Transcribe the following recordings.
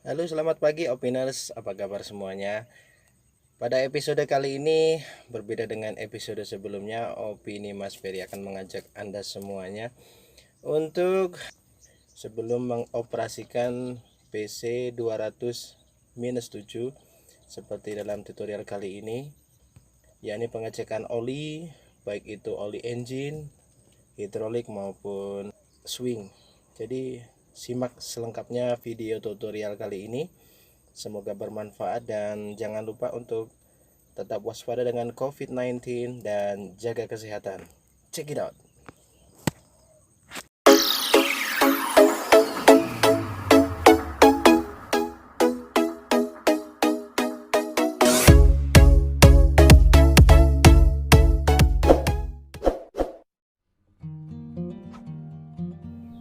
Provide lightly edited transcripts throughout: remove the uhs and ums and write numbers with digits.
Halo, selamat pagi Opiners, apa kabar semuanya? Pada episode kali ini berbeda dengan episode sebelumnya. Opini Mas Ferry akan mengajak Anda semuanya untuk sebelum mengoperasikan PC 200-7 seperti dalam tutorial kali ini, yakni pengecekan oli, baik itu oli engine, hidrolik maupun swing. Jadi simak selengkapnya video tutorial kali ini. Semoga bermanfaat dan jangan lupa untuk tetap waspada dengan COVID-19 dan jaga kesehatan. Check it out.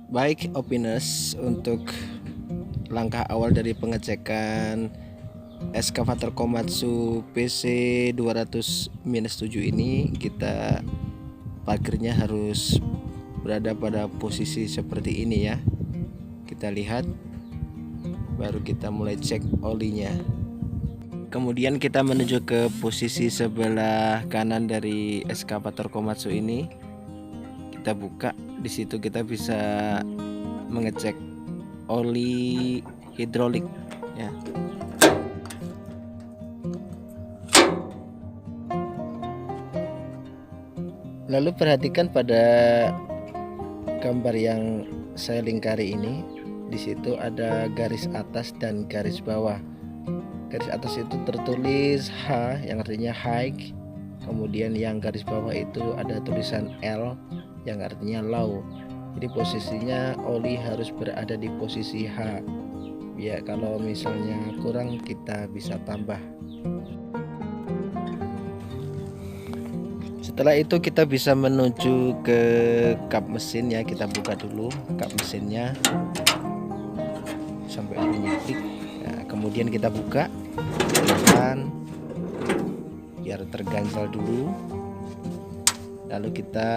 Baik opiners, untuk langkah awal dari pengecekan eskavator Komatsu PC 200-7 ini, kita parkirnya harus berada pada posisi seperti ini ya. Kita lihat, baru kita mulai cek olinya. Kemudian kita menuju ke posisi sebelah kanan dari eskavator Komatsu ini. Kita buka, di situ kita bisa mengecek oli hidrolik ya. Lalu perhatikan pada gambar yang saya lingkari ini, di situ ada garis atas dan garis bawah. Garis atas itu tertulis H yang artinya high, kemudian yang garis bawah itu ada tulisan L yang artinya low. Jadi posisinya oli harus berada di posisi H. Ya, kalau misalnya kurang kita bisa tambah. Setelah itu kita bisa menuju ke kap mesin ya. Kita buka dulu kap mesinnya sampai bunyi klik. Nah, kemudian kita buka pelan biar terganjal dulu. Lalu kita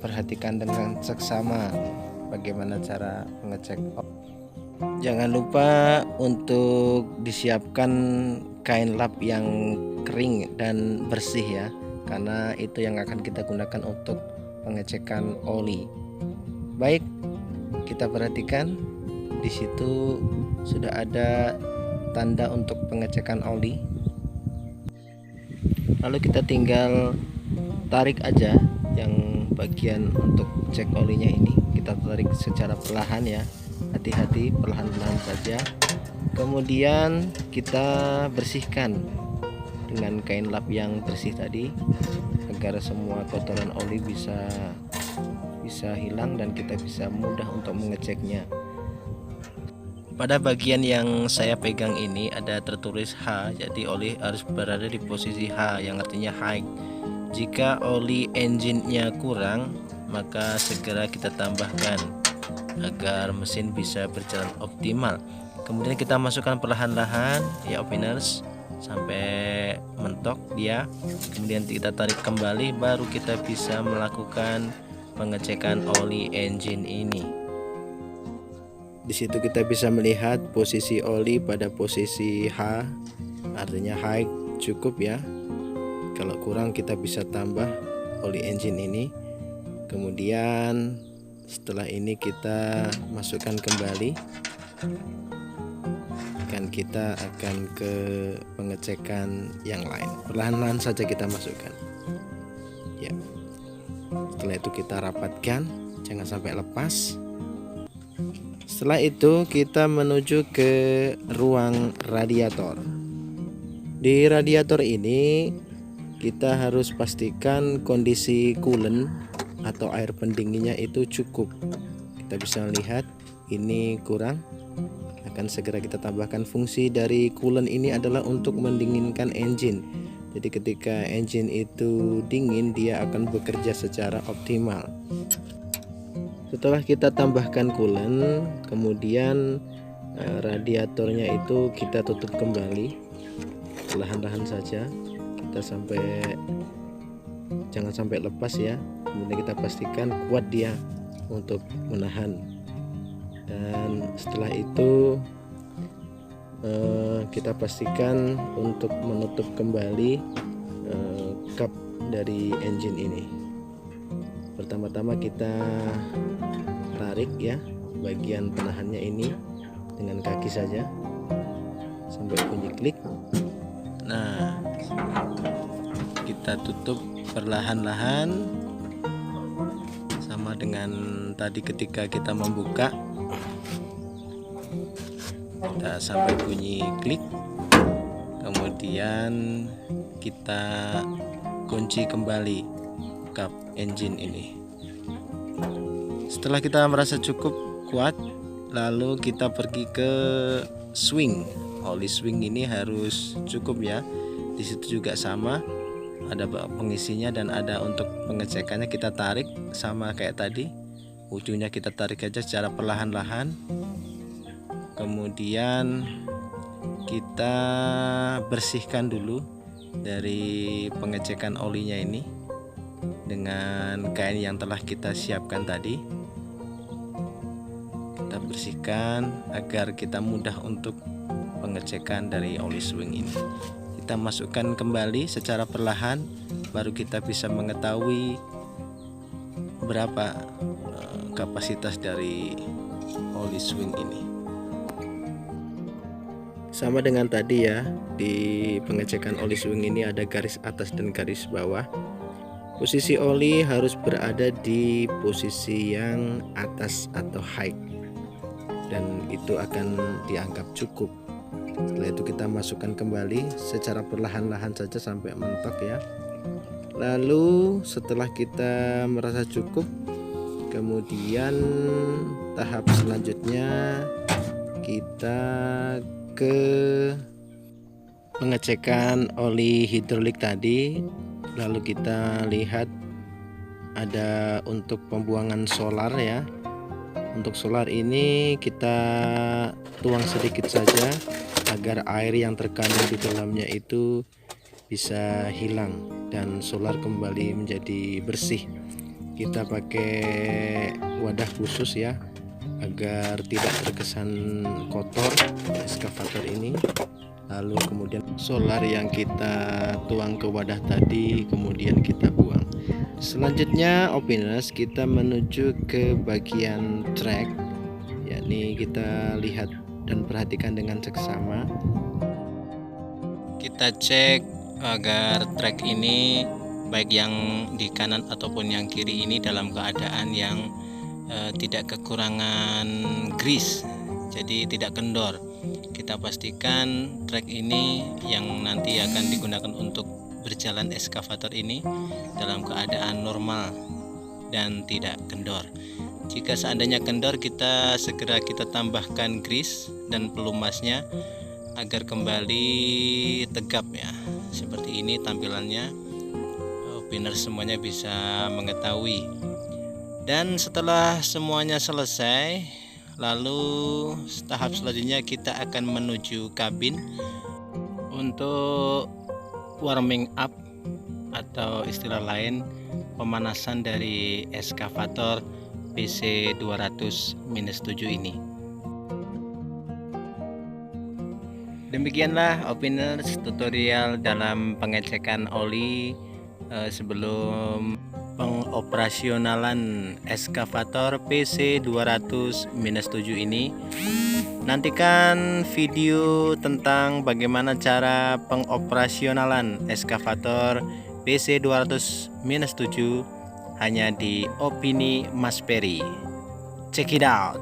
perhatikan dengan seksama bagaimana cara mengecek. Jangan lupa untuk disiapkan kain lap yang kering dan bersih ya, karena itu yang akan kita gunakan untuk pengecekan oli. Baik, kita perhatikan di situ sudah ada tanda untuk pengecekan oli. Lalu kita tinggal tarik aja yang bagian untuk cek olinya ini. Kita tarik secara perlahan ya, hati-hati, perlahan-lahan saja. Kemudian kita bersihkan dengan kain lap yang bersih tadi agar semua kotoran oli bisa hilang dan kita bisa mudah untuk mengeceknya. Pada bagian yang saya pegang ini ada tertulis H, jadi oli harus berada di posisi H yang artinya high. Jika oli engine-nya kurang, maka segera kita tambahkan agar mesin bisa berjalan optimal. Kemudian kita masukkan perlahan-lahan ya opiners sampai mentok dia. Kemudian kita tarik kembali, baru kita bisa melakukan pengecekan oli engine ini. Di situ kita bisa melihat posisi oli pada posisi H, artinya high, cukup ya. Kalau kurang kita bisa tambah oli engine ini. Kemudian setelah ini kita masukkan kembali, dan kita akan ke pengecekan yang lain. Perlahan-lahan saja kita masukkan ya. Setelah itu kita rapatkan, jangan sampai lepas. Setelah itu kita menuju ke ruang radiator. Di radiator ini kita harus pastikan kondisi coolant atau air pendinginnya itu cukup. Kita bisa lihat ini kurang, akan segera kita tambahkan. Fungsi dari coolant ini adalah untuk mendinginkan engine. Jadi ketika engine itu dingin, dia akan bekerja secara optimal. Setelah kita tambahkan coolant, kemudian radiatornya itu kita tutup kembali, perlahan-lahan saja. Kita jangan sampai lepas ya. Kemudian kita pastikan kuat dia untuk menahan. Dan setelah itu kita pastikan untuk menutup kembali kap dari engine ini. Pertama-tama kita tarik ya bagian penahannya ini dengan kaki saja sampai bunyi klik. Nah, kita tutup perlahan-lahan sama dengan tadi ketika kita membuka, kita sampai bunyi klik, kemudian kita kunci kembali kap engine ini. Setelah kita merasa cukup kuat, lalu kita pergi ke swing. Oli swing ini harus cukup ya. Di situ juga sama, ada pengisinya dan ada untuk pengecekannya. Kita tarik sama kayak tadi, ujungnya kita tarik aja secara perlahan-lahan. Kemudian kita bersihkan dulu dari pengecekan olinya ini dengan kain yang telah kita siapkan tadi. Kita bersihkan agar kita mudah untuk pengecekan dari oli swing ini. Kita masukkan kembali secara perlahan, baru kita bisa mengetahui berapa kapasitas dari oli swing ini. Sama dengan tadi ya, di pengecekan oli swing ini ada garis atas dan garis bawah. Posisi oli harus berada di posisi yang atas atau high, dan itu akan dianggap cukup. Setelah itu kita masukkan kembali secara perlahan-lahan saja sampai mentok ya. Lalu setelah kita merasa cukup, kemudian tahap selanjutnya kita ke pengecekan oli hidrolik tadi. Lalu kita lihat ada untuk pembuangan solar ya. Untuk solar ini kita tuang sedikit saja agar air yang terkandung di dalamnya itu bisa hilang dan solar kembali menjadi bersih. Kita pakai wadah khusus ya agar tidak terkesan kotor eskavator ini. Lalu kemudian solar yang kita tuang ke wadah tadi kemudian kita buang. Selanjutnya opiners, kita menuju ke bagian track, yakni kita lihat dan perhatikan dengan seksama. Kita cek agar track ini baik yang di kanan ataupun yang kiri ini dalam keadaan yang tidak kekurangan grease, jadi tidak kendor. Kita pastikan track ini yang nanti akan digunakan untuk berjalan eskavator ini dalam keadaan normal dan tidak kendor. Jika seandainya kendor, kita segera tambahkan grease dan pelumasnya agar kembali tegap ya. Seperti ini tampilannya, opiner semuanya bisa mengetahui. Dan setelah semuanya selesai, lalu tahap selanjutnya kita akan menuju kabin untuk warming up atau istilah lain pemanasan dari eskavator PC 200-7 ini. Demikianlah opiners tutorial dalam pengecekan oli sebelum pengoperasionalan eskavator PC 200-7 ini. Nantikan video tentang bagaimana cara pengoperasionalan eskavator PC 200-7 hanya di Opini Mas Peri. Check it out.